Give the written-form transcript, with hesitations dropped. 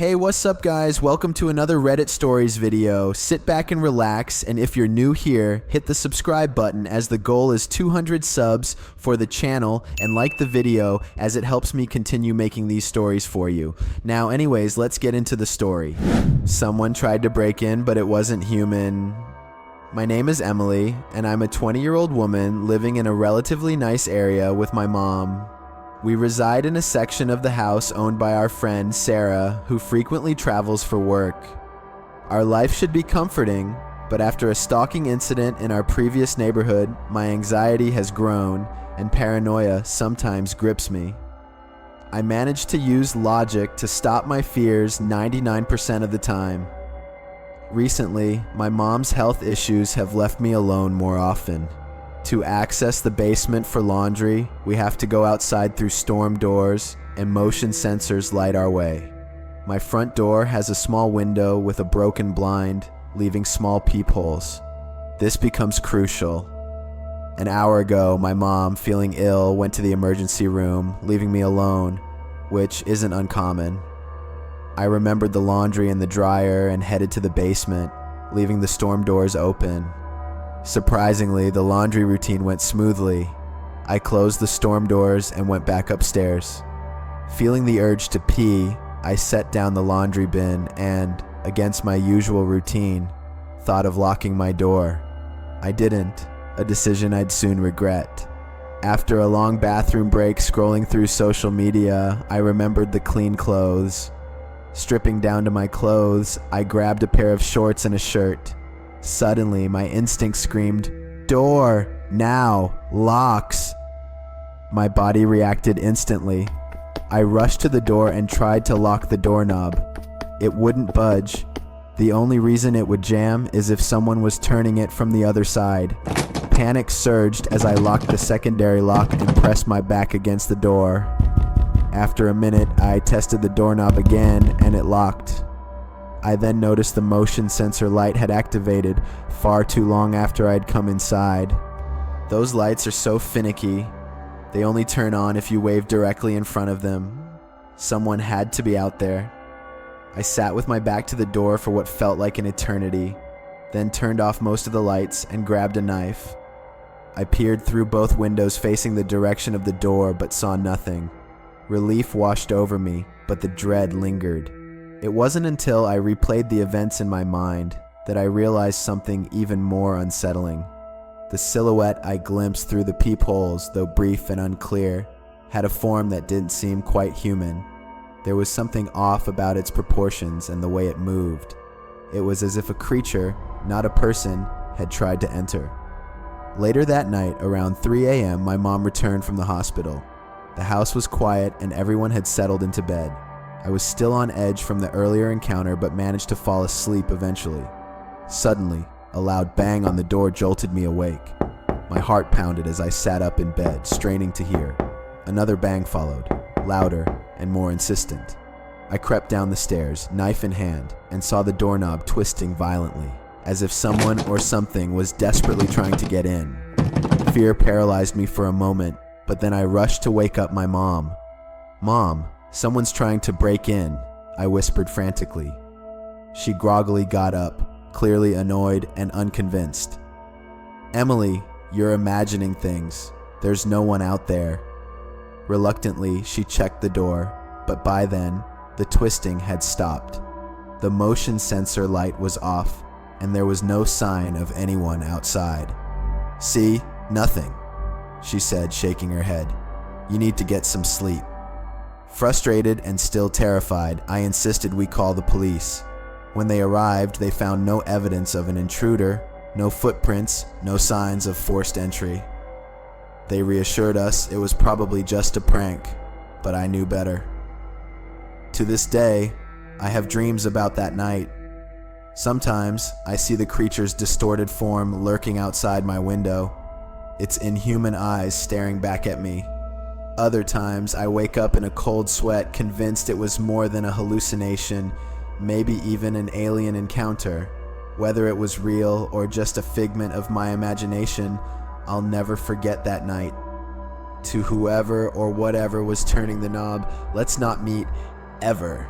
Hey, what's up guys? Welcome to another Reddit Stories video. Sit back and relax, and if you're new here, hit the subscribe button as the goal is 200 subs for the channel, and like the video as it helps me continue making these stories for you. Now anyways, let's get into the story. Someone tried to break in, but it wasn't human. My name is Emily, and I'm a 20-year-old woman living in a relatively nice area with my mom. We reside in a section of the house owned by our friend Sarah, who frequently travels for work. Our life should be comforting, but after a stalking incident in our previous neighborhood, my anxiety has grown and paranoia sometimes grips me. I manage to use logic to stop my fears 99% of the time. Recently, my mom's health issues have left me alone more often. To access the basement for laundry, we have to go outside through storm doors, and motion sensors light our way. My front door has a small window with a broken blind, leaving small peepholes. This becomes crucial. An hour ago, my mom, feeling ill, went to the emergency room, leaving me alone, which isn't uncommon. I remembered the laundry in the dryer and headed to the basement, leaving the storm doors open. Surprisingly, the laundry routine went smoothly. I closed the storm doors and went back upstairs. Feeling the urge to pee, I set down the laundry bin and, against my usual routine, thought of locking my door. I didn't, a decision I'd soon regret. After a long bathroom break scrolling through social media, I remembered the clean clothes. Stripping down to my clothes, I grabbed a pair of shorts and a shirt. Suddenly, my instinct screamed, "Door! Now! Locks!" My body reacted instantly. I rushed to the door and tried to lock the doorknob. It wouldn't budge. The only reason it would jam is if someone was turning it from the other side. Panic surged as I locked the secondary lock and pressed my back against the door. After a minute, I tested the doorknob again and it locked. I then noticed the motion sensor light had activated far too long after I'd come inside. Those lights are so finicky. They only turn on if you wave directly in front of them. Someone had to be out there. I sat with my back to the door for what felt like an eternity, then turned off most of the lights and grabbed a knife. I peered through both windows facing the direction of the door but saw nothing. Relief washed over me, but the dread lingered. It wasn't until I replayed the events in my mind that I realized something even more unsettling. The silhouette I glimpsed through the peepholes, though brief and unclear, had a form that didn't seem quite human. There was something off about its proportions and the way it moved. It was as if a creature, not a person, had tried to enter. Later that night, around 3 a.m., my mom returned from the hospital. The house was quiet and everyone had settled into bed. I was still on edge from the earlier encounter but managed to fall asleep eventually. Suddenly, a loud bang on the door jolted me awake. My heart pounded as I sat up in bed, straining to hear. Another bang followed, louder and more insistent. I crept down the stairs, knife in hand, and saw the doorknob twisting violently, as if someone or something was desperately trying to get in. Fear paralyzed me for a moment, but then I rushed to wake up my mom. "Mom, someone's trying to break in," I whispered frantically. She groggily got up, clearly annoyed and unconvinced. "Emily, you're imagining things. There's no one out there." Reluctantly, she checked the door, but by then, the twisting had stopped. The motion sensor light was off, and there was no sign of anyone outside. "See? Nothing," she said, shaking her head. "You need to get some sleep." Frustrated and still terrified, I insisted we call the police. When they arrived, they found no evidence of an intruder, no footprints, no signs of forced entry. They reassured us it was probably just a prank, but I knew better. To this day, I have dreams about that night. Sometimes, I see the creature's distorted form lurking outside my window, its inhuman eyes staring back at me. Other times, I wake up in a cold sweat, convinced it was more than a hallucination, maybe even an alien encounter. Whether it was real or just a figment of my imagination, I'll never forget that night. To whoever or whatever was turning the knob, let's not meet ever.